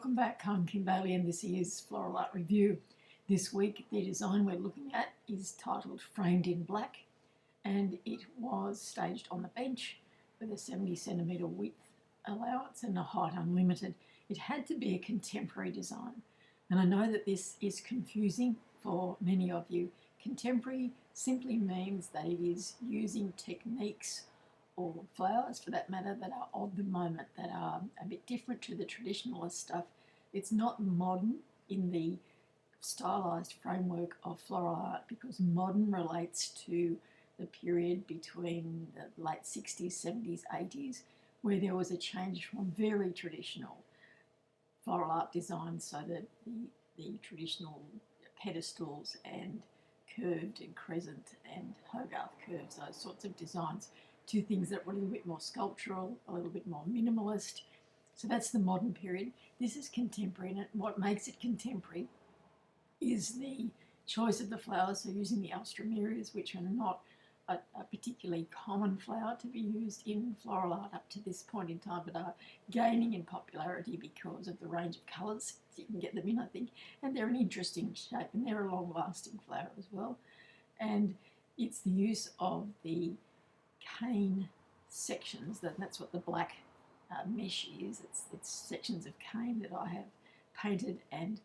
Welcome back, I'm Kim Bailey and this is Floral Art Review. This week the design we're looking at is titled Framed in Black, and it was staged on the bench with a 70cm width allowance and a height unlimited. It had to be a contemporary design, and I know that this is confusing for many of you. Contemporary simply means that it is using techniques or flowers for that matter that are of the moment, that are a bit different to the traditionalist stuff. It's not modern in the stylized framework of floral art, because modern relates to the period between the late 60s, 70s, 80s, where there was a change from very traditional floral art designs, so that the traditional pedestals and curved and crescent and Hogarth curves, those sorts of designs, to things that were a little bit more sculptural, a little bit more minimalist. So that's the modern period. This is contemporary, and what makes it contemporary is the choice of the flowers. So using the Alstroemerias, which are not a particularly common flower to be used in floral art up to this point in time, but are gaining in popularity because of the range of colours you can get them in, I think. And they're an interesting shape, and they're a long-lasting flower as well. And it's the use of the cane sections, that's what the black mesh is. It's sections of cane that I have painted and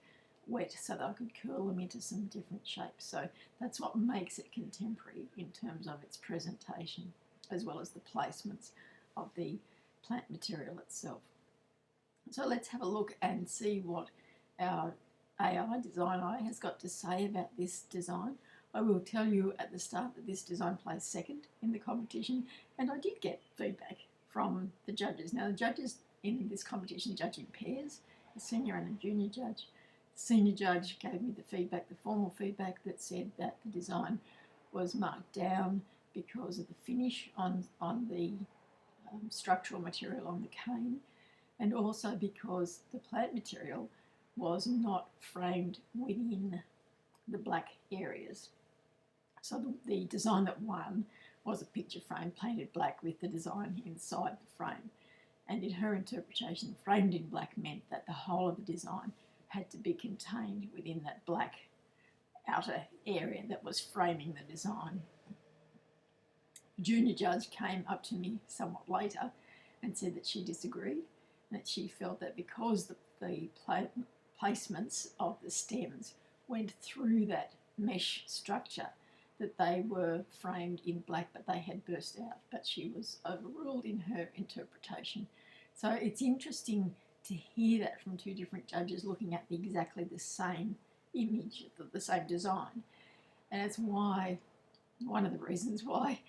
wet so that I could curl them into some different shapes. So that's what makes it contemporary in terms of its presentation, as well as the placements of the plant material itself. So let's have a look and see what our AI design eye has got to say about this design. I will tell you at the start that this design placed second in the competition, and I did get feedback from the judges. Now, the judges in this competition judge in pairs, a senior and a junior judge. The senior judge gave me the feedback, the formal feedback, that said that the design was marked down because of the finish on the structural material on the cane, and also because the plant material was not framed within the black areas. So the design that won was a picture frame painted black with the design inside the frame. And in her interpretation, framed in black meant that the whole of the design had to be contained within that black outer area that was framing the design. The junior judge came up to me somewhat later and said that she disagreed, that she felt that because the placements of the stems went through that mesh structure, that they were framed in black, but they had burst out. But she was overruled in her interpretation. So it's interesting to hear that from two different judges looking at exactly the same image, the same design. And it's one of the reasons why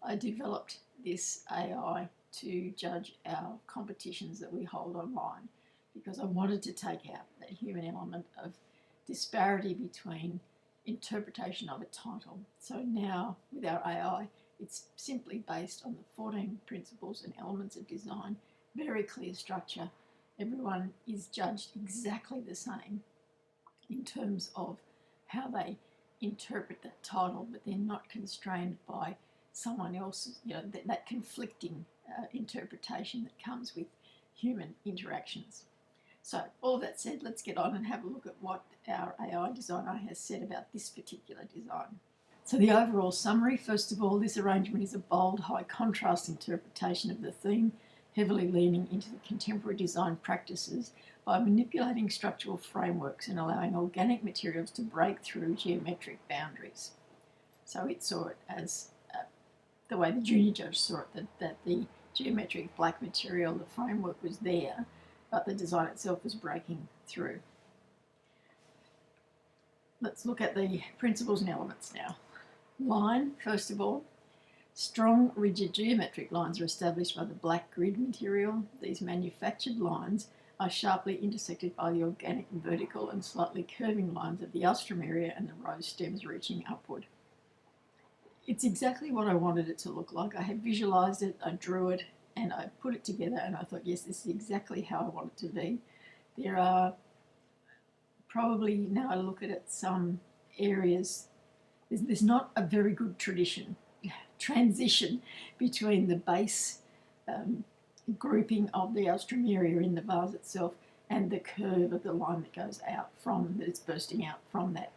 I developed this AI to judge our competitions that we hold online, because I wanted to take out that human element of disparity between interpretation of a title. So now with our AI, it's simply based on the 14 principles and elements of design, very clear structure. Everyone is judged exactly the same in terms of how they interpret that title, but they're not constrained by someone else's, that conflicting interpretation that comes with human interactions. So all of that said, let's get on and have a look at what our AI designer has said about this particular design. So the overall summary, first of all, this arrangement is a bold, high contrast interpretation of the theme, heavily leaning into the contemporary design practices by manipulating structural frameworks and allowing organic materials to break through geometric boundaries. So it saw it as the way the junior judge saw it, that the geometric black material, the framework was there, but the design itself was breaking through. Let's look at the principles and elements now. Line, first of all. Strong, rigid geometric lines are established by the black grid material. These manufactured lines are sharply intersected by the organic vertical and slightly curving lines of the Alstroemeria and the rose stems reaching upward. It's exactly what I wanted it to look like. I had visualised it, I drew it, and I put it together, and I thought, yes, this is exactly how I want it to be. There are probably, now I look at it, some areas, there's not a very good transition between the base grouping of the Alstroemeria in the vase itself and the curve of the line that goes out that it's bursting out from that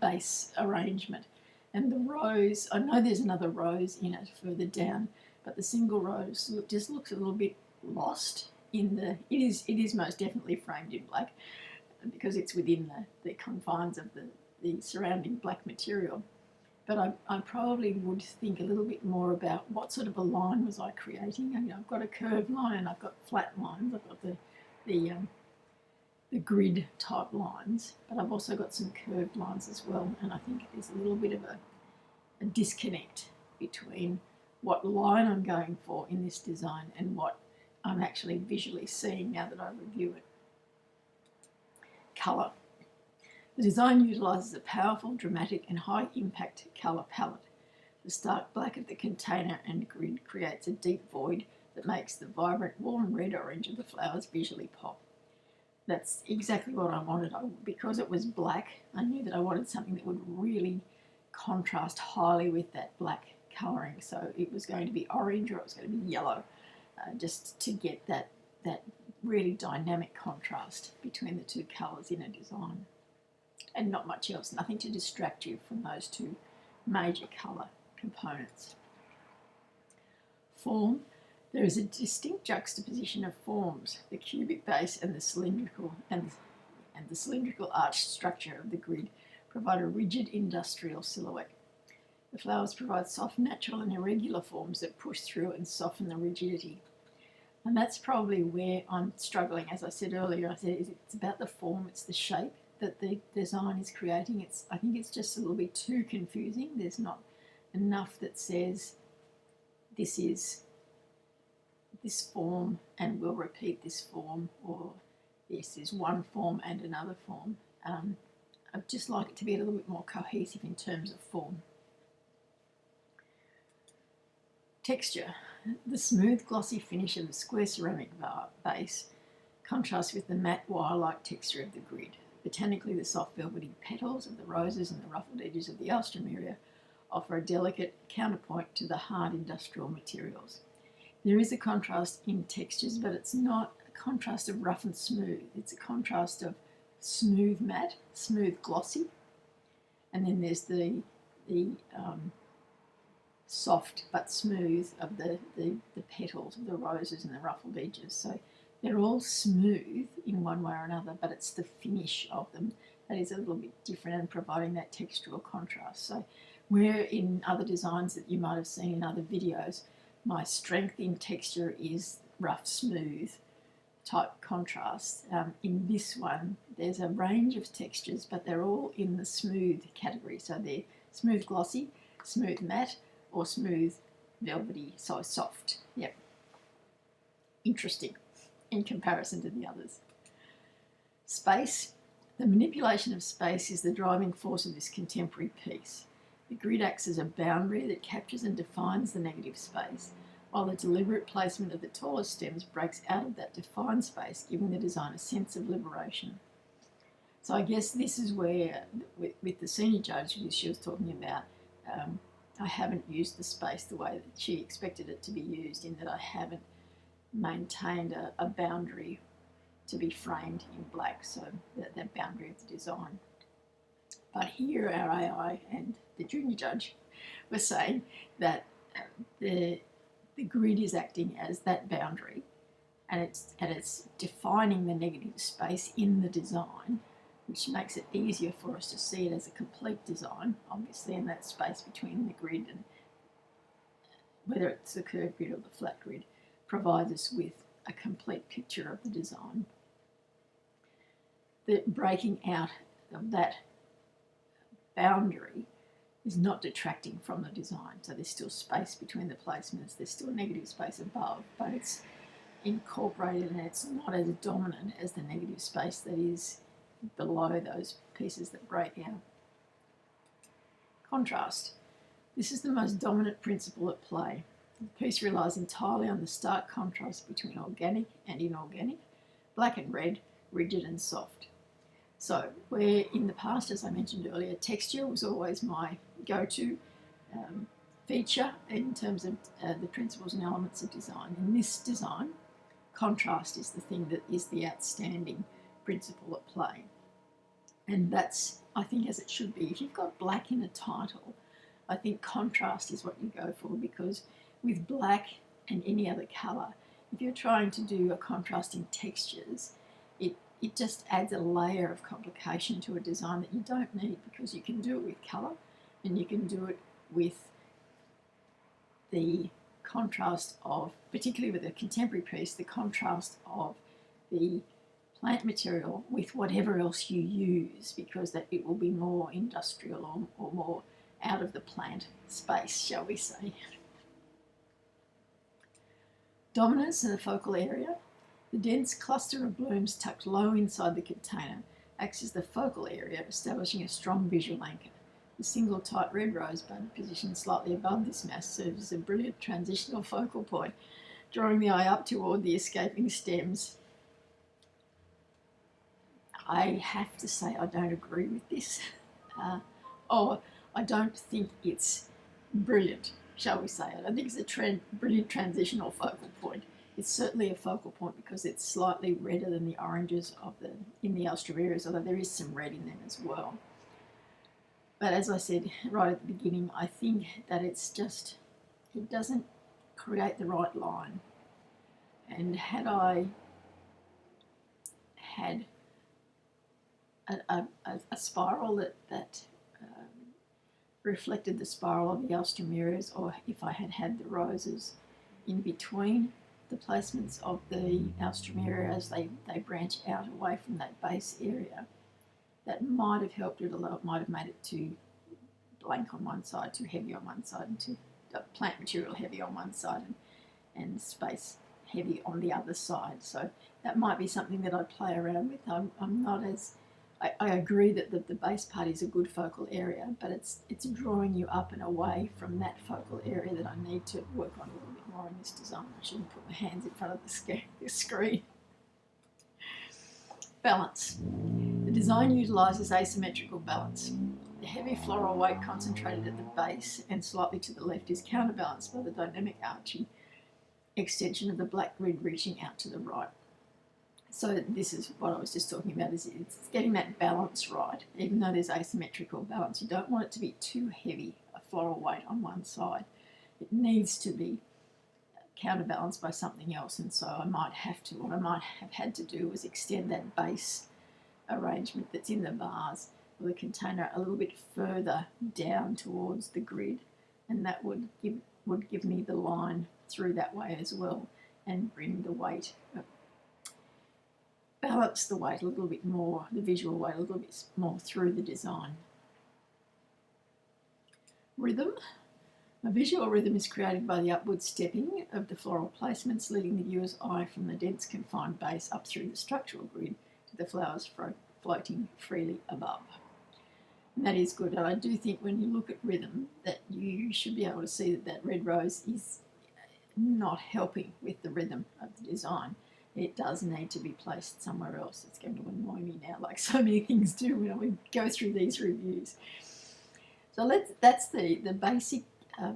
base arrangement. And the rose, I know there's another rose in it further down, but the single rose just looks a little bit lost in the, it is most definitely framed in black because it's within the confines of the surrounding black material. But I probably would think a little bit more about what sort of a line was I creating. I mean, I've got a curved line and I've got flat lines. I've got the grid type lines, but I've also got some curved lines as well. And I think there's a little bit of a disconnect between what line I'm going for in this design and what I'm actually visually seeing now that I review it. Colour. The design utilises a powerful, dramatic and high-impact colour palette. The stark black of the container and grid creates a deep void that makes the vibrant warm red-orange of the flowers visually pop. That's exactly what I wanted. Because it was black, I knew that I wanted something that would really contrast highly with that black colouring. So it was going to be orange or it was going to be yellow, just to get that really dynamic contrast between the two colours in a design. And not much else, nothing to distract you from those two major colour components. Form. There is a distinct juxtaposition of forms, the cubic base and the cylindrical arched structure of the grid provide a rigid industrial silhouette. The flowers provide soft, natural and irregular forms that push through and soften the rigidity. And that's probably where I'm struggling. As I said earlier, it's about the form, it's the shape that the design is creating. I think it's just a little bit too confusing. There's not enough that says this is this form and we'll repeat this form, or this is one form and another form. I'd just like it to be a little bit more cohesive in terms of form. Texture. The smooth glossy finish of the square ceramic base contrasts with the matte wire-like texture of the grid. Botanically, the soft velvety petals of the roses and the ruffled edges of the Alstroemeria offer a delicate counterpoint to the hard industrial materials. There is a contrast in textures, but it's not a contrast of rough and smooth. It's a contrast of smooth matte, smooth glossy, and then there's the soft but smooth of the petals of the roses and the ruffled edges. So they're all smooth in one way or another, but it's the finish of them that is a little bit different and providing that textural contrast. So where in other designs that you might have seen in other videos, my strength in texture is rough, smooth type contrast. In this one, there's a range of textures, but they're all in the smooth category. So they're smooth glossy, smooth matte, or smooth velvety, so soft. Yep. Interesting in comparison to the others. Space. The manipulation of space is the driving force of this contemporary piece. The grid acts as a boundary that captures and defines the negative space, while the deliberate placement of the taller stems breaks out of that defined space, giving the design a sense of liberation. So I guess this is where, with the senior judge, she was talking about, I haven't used the space the way that she expected it to be used, in that I haven't maintained a boundary to be framed in black, so that boundary of the design. But here our AI and the junior judge were saying that the grid is acting as that boundary, and it's defining the negative space in the design, which makes it easier for us to see it as a complete design, obviously, and that space between the grid and whether it's the curved grid or the flat grid provides us with a complete picture of the design. The breaking out of that boundary is not detracting from the design. So there's still space between the placements, there's still negative space above, but it's incorporated and it's not as dominant as the negative space that is below those pieces that break out. Contrast. This is the most dominant principle at play. The piece relies entirely on the stark contrast between organic and inorganic, black and red, rigid and soft. So where in the past, as I mentioned earlier, texture was always my go-to feature in terms of the principles and elements of design. In this design, contrast is the thing that is the outstanding principle at play. And that's, I think, as it should be. If you've got black in a title, I think contrast is what you go for, because with black and any other colour, if you're trying to do a contrast in textures, it just adds a layer of complication to a design that you don't need, because you can do it with colour and you can do it with the contrast of, particularly with a contemporary piece, the contrast of the plant material with whatever else you use, because that it will be more industrial or more out of the plant space, shall we say. Dominance in the focal area. The dense cluster of blooms tucked low inside the container acts as the focal area, establishing a strong visual anchor. The single tight red rosebud, positioned slightly above this mass, serves as a brilliant transitional focal point, drawing the eye up toward the escaping stems. I have to say I don't agree with this. I don't think it's brilliant, shall we say. I don't think it's a brilliant transitional focal point. It's certainly a focal point because it's slightly redder than the oranges in the Alstroemerias, although there is some red in them as well. But as I said right at the beginning, I think that it doesn't create the right line. And had I had a spiral that reflected the spiral of the Alstroemerias, or if I had the roses in between the placements of the Alstroemeria as they branch out away from that base area, that might have helped it, although it might have made it too blank on one side, too heavy on one side, and too plant material heavy on one side and space heavy on the other side. So that might be something that I'd play around with. I'm not as... I agree that the base part is a good focal area, but it's drawing you up and away from that focal area that I need to work on a little bit more in this design. I shouldn't put my hands in front of the screen. Balance. The design utilises asymmetrical balance. The heavy floral weight concentrated at the base and slightly to the left is counterbalanced by the dynamic arching extension of the black grid reaching out to the right. So this is what I was just talking about, is it's getting that balance right. Even though there's asymmetrical balance, you don't want it to be too heavy, a floral weight on one side. It needs to be counterbalanced by something else, and so what I might have had to do was extend that base arrangement that's in the vase or the container a little bit further down towards the grid, and that would give me the line through that way as well, and bring the weight balance the weight a little bit more, the visual weight a little bit more through the design. Rhythm. A visual rhythm is created by the upward stepping of the floral placements, leading the viewer's eye from the dense confined base up through the structural grid to the flowers floating freely above. And that is good. And I do think when you look at rhythm that you should be able to see that red rose is not helping with the rhythm of the design. It does need to be placed somewhere else. It's going to annoy me now, like so many things do when we go through these reviews. So that's the basic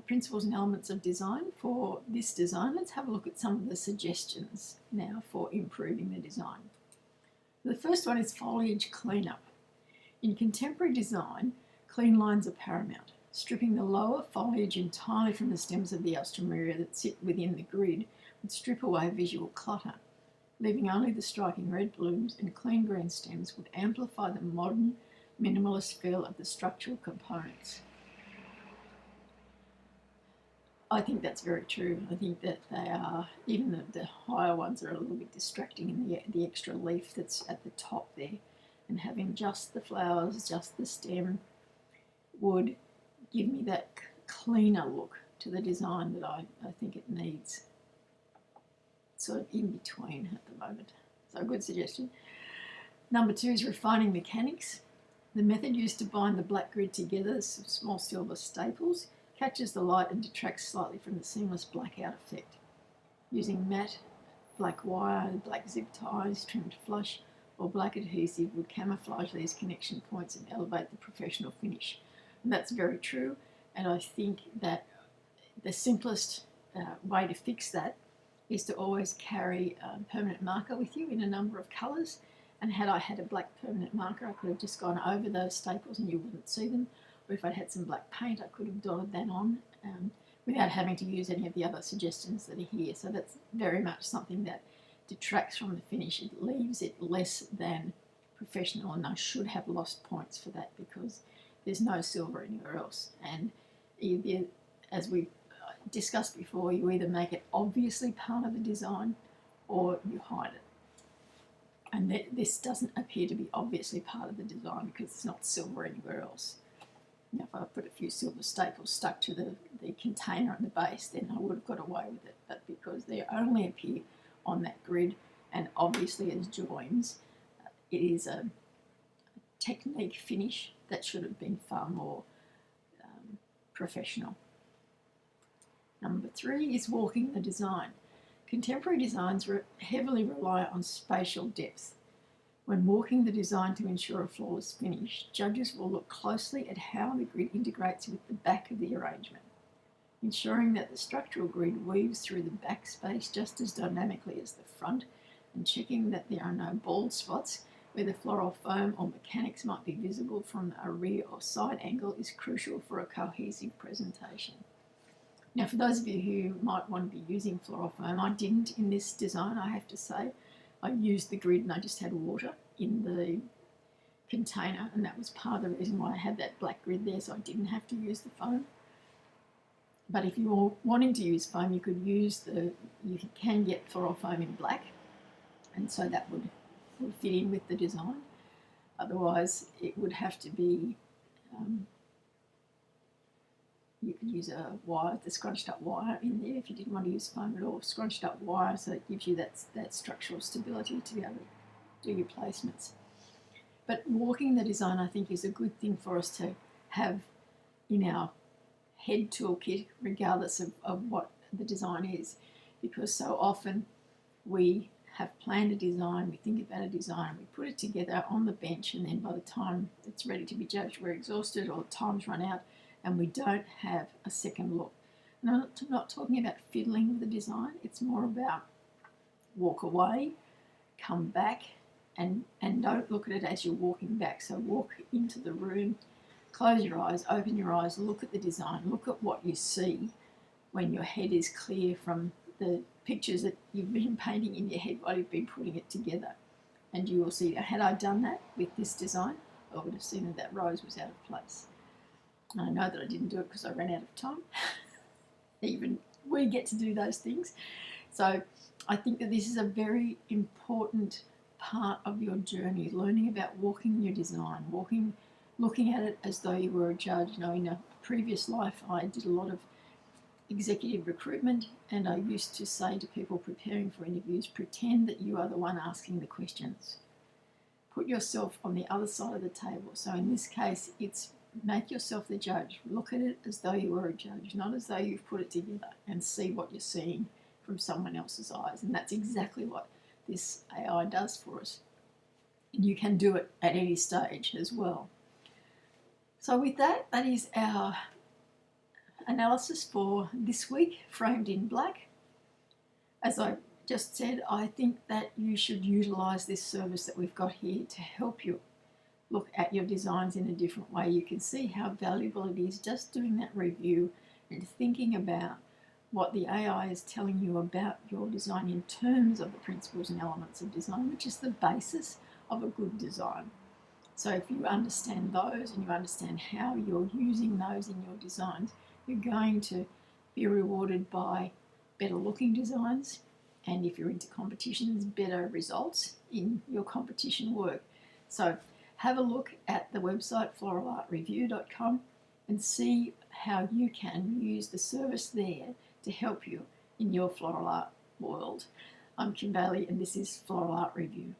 principles and elements of design for this design. Let's have a look at some of the suggestions now for improving the design. The first one is foliage cleanup. In contemporary design, clean lines are paramount. Stripping the lower foliage entirely from the stems of the Alstroemeria that sit within the grid would strip away visual clutter. Leaving only the striking red blooms and clean green stems would amplify the modern minimalist feel of the structural components. I think that's very true. I think that they are, even the higher ones are a little bit distracting, in the extra leaf that's at the top there, and having just the flowers, just the stem, would give me that cleaner look to the design that I think it needs. Sort of in between at the moment. So a good suggestion. Number 2 is refining mechanics. The method used to bind the black grid together, some small silver staples, catches the light and detracts slightly from the seamless blackout effect. Using matte black wire, black zip ties trimmed flush, or black adhesive would camouflage these connection points and elevate the professional finish. And that's very true, and I think that the simplest way to fix that is to always carry a permanent marker with you in a number of colours. And had I had a black permanent marker, I could have just gone over those staples and you wouldn't see them. Or if I'd had some black paint, I could have dotted that on without having to use any of the other suggestions that are here. So that's very much something that detracts from the finish. It leaves it less than professional, and I should have lost points for that because there's no silver anywhere else. And as we discussed before, you either make it obviously part of the design or you hide it. And this doesn't appear to be obviously part of the design because it's not silver anywhere else. Now, if I put a few silver staples stuck to the container at the base, then I would have got away with it. But because they only appear on that grid and obviously as joins, it is a technique finish that should have been far more professional. Number 3 is walking the design. Contemporary designs heavily rely on spatial depth. When walking the design to ensure a flawless finish, judges will look closely at how the grid integrates with the back of the arrangement, ensuring that the structural grid weaves through the back space just as dynamically as the front, and checking that there are no bald spots where the floral foam or mechanics might be visible from a rear or side angle is crucial for a cohesive presentation. Now, for those of you who might want to be using floral foam, I didn't in this design, I have to say. I used the grid and I just had water in the container, and that was part of the reason why I had that black grid there, so I didn't have to use the foam. But if you were wanting to use foam, you could use you can get floral foam in black, and so that would fit in with the design. Otherwise, it would have to be, you could use a wire, the scrunched up wire in there if you didn't want to use foam at all. Scrunched up wire, so it gives you that structural stability to be able to do your placements. But walking the design, I think, is a good thing for us to have in our head toolkit, regardless of what the design is, because so often we have planned a design, we think about a design, we put it together on the bench, and then by the time it's ready to be judged, we're exhausted or time's run out, and we don't have a second look. And I'm not talking about fiddling with the design, it's more about walk away, come back, and don't look at it as you're walking back. So walk into the room, close your eyes, open your eyes, look at the design, look at what you see when your head is clear from the pictures that you've been painting in your head while you've been putting it together. And you will see, had I done that with this design, I would have seen that rose was out of place. And I know that I didn't do it because I ran out of time. Even we get to do those things. So I think that this is a very important part of your journey, learning about walking your design, looking at it as though you were a judge. You know, in a previous life, I did a lot of executive recruitment, and I used to say to people preparing for interviews, pretend that you are the one asking the questions. Put yourself on the other side of the table. So in this case, it's make yourself the judge. Look at it as though you were a judge, not as though you've put it together, and see what you're seeing from someone else's eyes. And that's exactly what this AI does for us. And you can do it at any stage as well. So with that, that is our analysis for this week, framed in black. As I just said, I think that you should utilise this service that we've got here to help you look at your designs in a different way. You can see how valuable it is just doing that review and thinking about what the AI is telling you about your design in terms of the principles and elements of design, which is the basis of a good design. So if you understand those and you understand how you're using those in your designs, you're going to be rewarded by better looking designs, and if you're into competitions, better results in your competition work. So have a look at the website floralartreview.com and see how you can use the service there to help you in your floral art world. I'm Kim Bailey, and this is Floral Art Review.